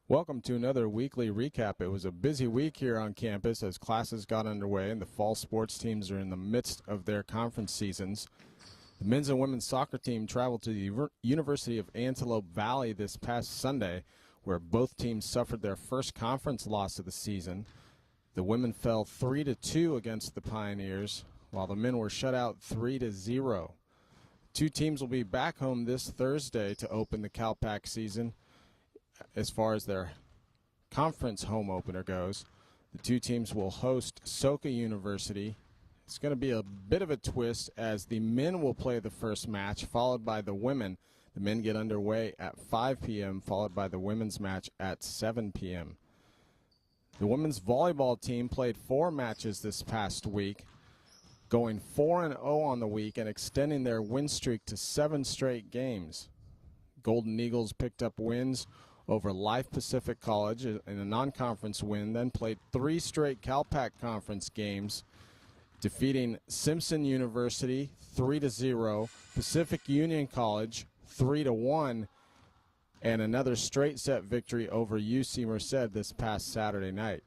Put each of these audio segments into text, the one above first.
Welcome to another weekly recap. It was a busy week here on campus as classes got underway and the fall sports teams are in the midst of their conference seasons. The men's and women's soccer team traveled to the University of Antelope Valley this past Sunday, where both teams suffered their first conference loss of the season. The women fell 3-2 against the Pioneers, while the men were shut out 3-0. Two teams will be back home this Thursday to open the CalPAC season. As far as their conference home opener goes, the two teams will host Soka University. It's going to be a bit of a twist as the men will play the first match, followed by the women. The men get underway at 5 p.m., followed by the women's match at 7 p.m. The women's volleyball team played 4 matches this past week, going 4-0 on the week and extending their win streak to 7 straight games. Golden Eagles picked up wins over Life Pacific College in a non-conference win, then played 3 straight CalPAC conference games, defeating Simpson University 3-0, Pacific Union College 3-1, and another straight set victory over UC Merced this past Saturday night.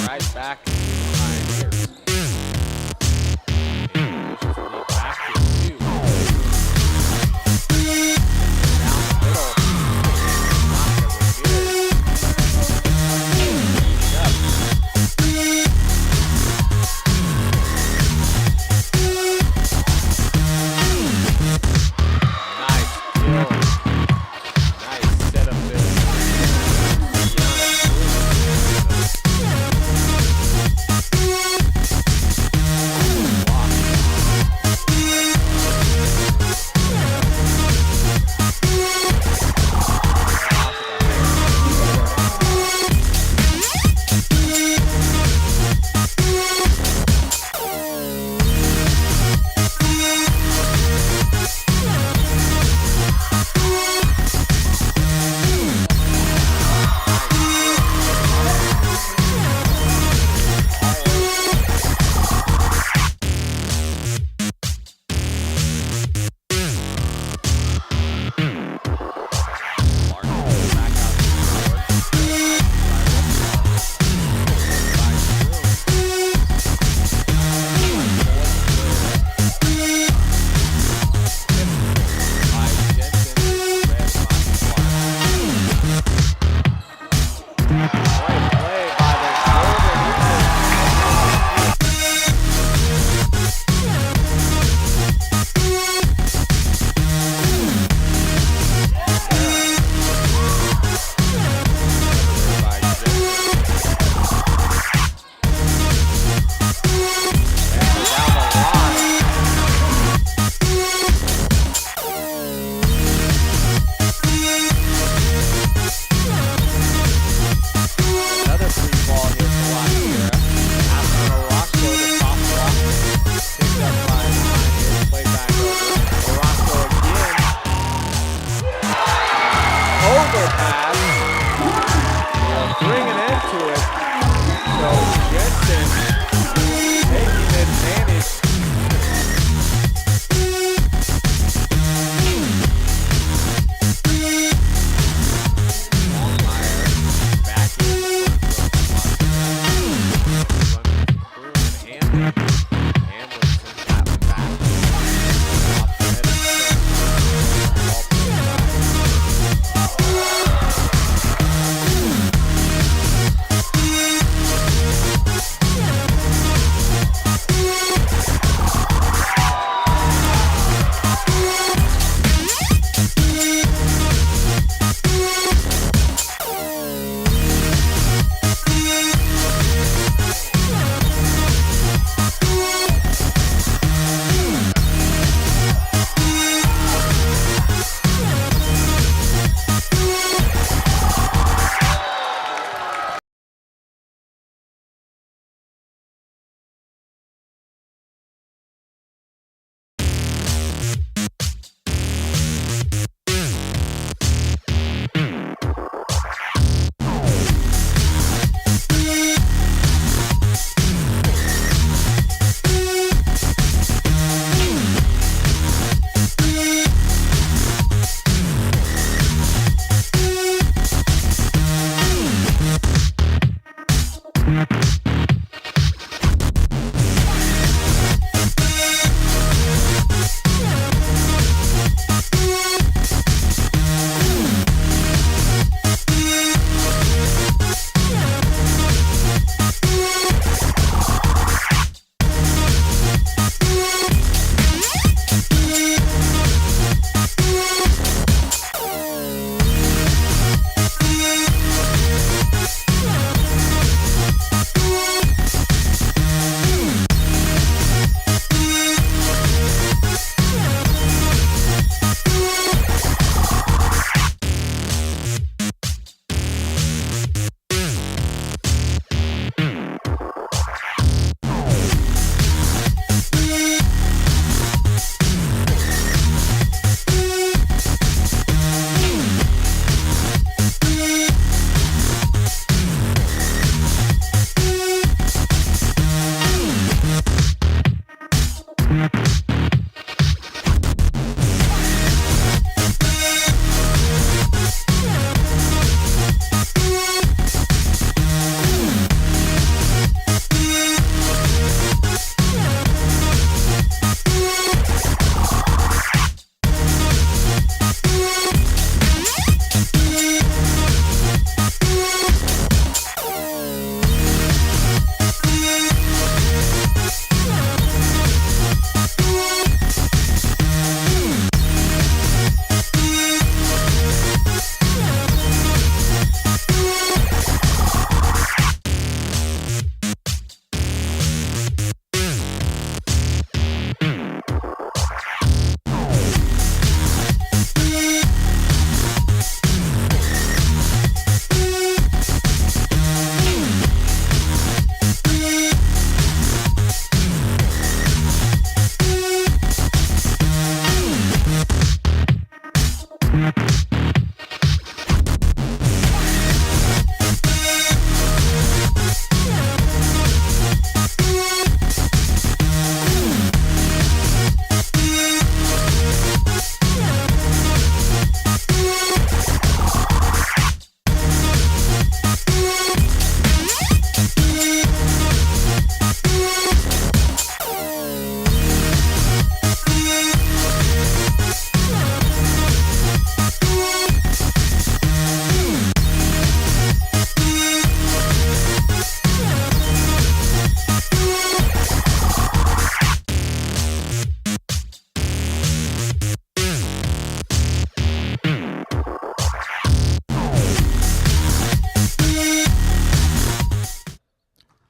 Right back to the Pioneers. Back to 2. Down the middle. Nice kill. Nice setup there. overpass. They'll bring an end to it. So Jensen taking advantage.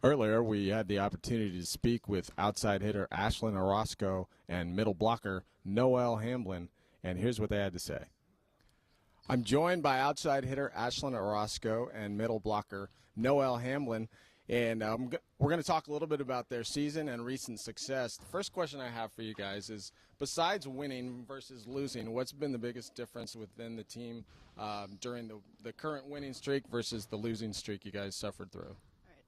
Earlier, we had the opportunity to speak with outside hitter Ashlin Orosco and middle blocker Noelle Hamblin, and here's what they had to say. I'm joined by outside hitter Ashlin Orosco and middle blocker Noelle Hamblin. And we're going to talk a little bit about their season and recent success. The first question I have for you guys is, besides winning versus losing, what's been the biggest difference within the team during the current winning streak versus the losing streak you guys suffered through?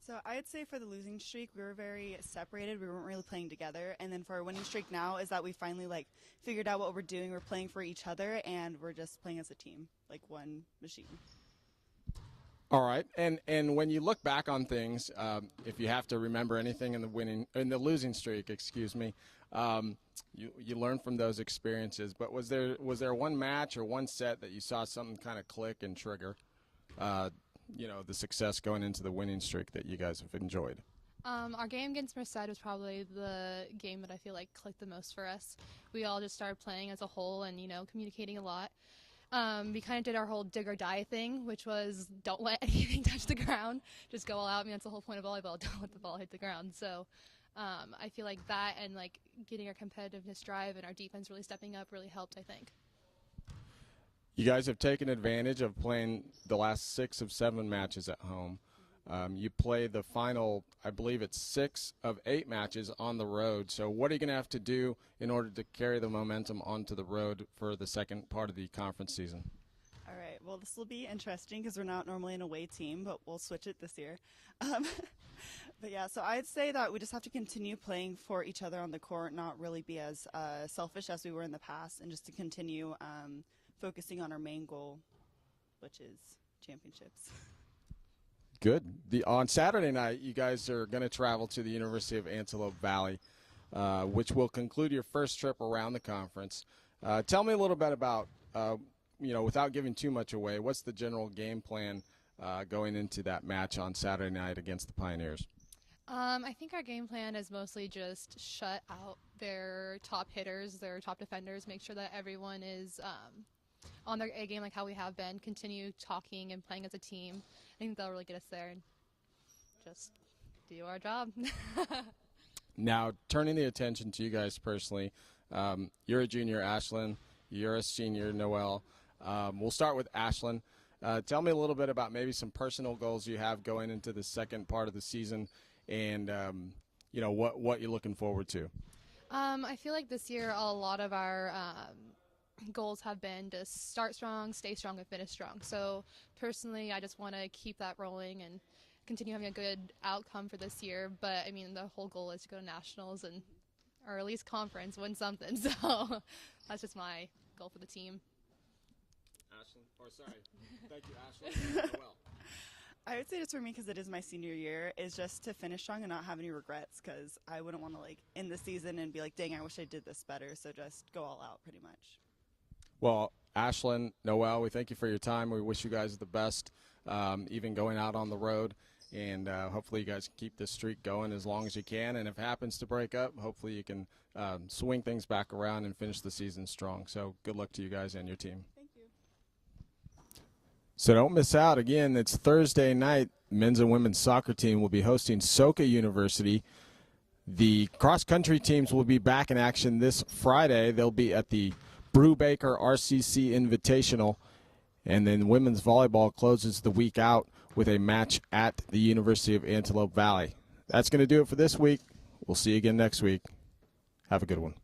So I'd say for the losing streak, we were very separated. We weren't really playing together. And then for our winning streak now is that we finally figured out what we're doing. We're playing for each other, and we're just playing as a team, like one machine. All right, and when you look back on things, if you have to remember anything in the losing streak, you learn from those experiences. But was there one match or one set that you saw something kind of click and trigger? The success going into the winning streak that you guys have enjoyed? Our game against Merced was probably the game that I feel like clicked the most for us. We all just started playing as a whole and, communicating a lot. We kind of did our whole dig or die thing, which was don't let anything touch the ground. Just go all out. I mean, that's the whole point of volleyball. Don't let the ball hit the ground. So I feel like that and, getting our competitiveness drive and our defense really stepping up really helped, I think. You guys have taken advantage of playing the last 6 of 7 matches at home. You play the final, I believe it's 6 of 8 matches on the road. So what are you going to have to do in order to carry the momentum onto the road for the second part of the conference season? All right. Well, this will be interesting because we're not normally an away team, but we'll switch it this year. But yeah, so I'd say that we just have to continue playing for each other on the court, not really be as selfish as we were in the past, and just to continue focusing on our main goal, which is championships. Good. On Saturday night, you guys are going to travel to the University of Antelope Valley, which will conclude your first trip around the conference. Tell me a little bit about, without giving too much away, what's the general game plan going into that match on Saturday night against the Pioneers? I think our game plan is mostly just shut out their top hitters, their top defenders, make sure that everyone is on their A game like how we have been, continue talking and playing as a team. I think that'll really get us there and just do our job. Now, turning the attention to you guys personally, you're a junior, Ashlin. You're a senior, Noelle. We'll start with Ashlin. Tell me a little bit about maybe some personal goals you have going into the second part of the season and, what you're looking forward to. I feel like this year a lot of our goals have been to start strong, stay strong, and finish strong. So personally, I just want to keep that rolling and continue having a good outcome for this year. But I mean, the whole goal is to go to nationals or at least conference, win something. So that's just my goal for the team. Thank you, Ashlyn. Noelle. I would say just for me, because it is my senior year, is just to finish strong and not have any regrets, because I wouldn't want to end the season and be like, dang, I wish I did this better. So just go all out pretty much. Well, Ashlyn, Noelle, we thank you for your time. We wish you guys the best, even going out on the road. And hopefully you guys keep this streak going as long as you can. And if it happens to break up, hopefully you can swing things back around and finish the season strong. So good luck to you guys and your team. Thank you. So don't miss out. Again, it's Thursday night. Men's and women's soccer team will be hosting Soka University. The cross-country teams will be back in action this Friday. They'll be at the Brubaker RCC Invitational, and then women's volleyball closes the week out with a match at the University of Antelope Valley. That's going to do it for this week. We'll see you again next week. Have a good one.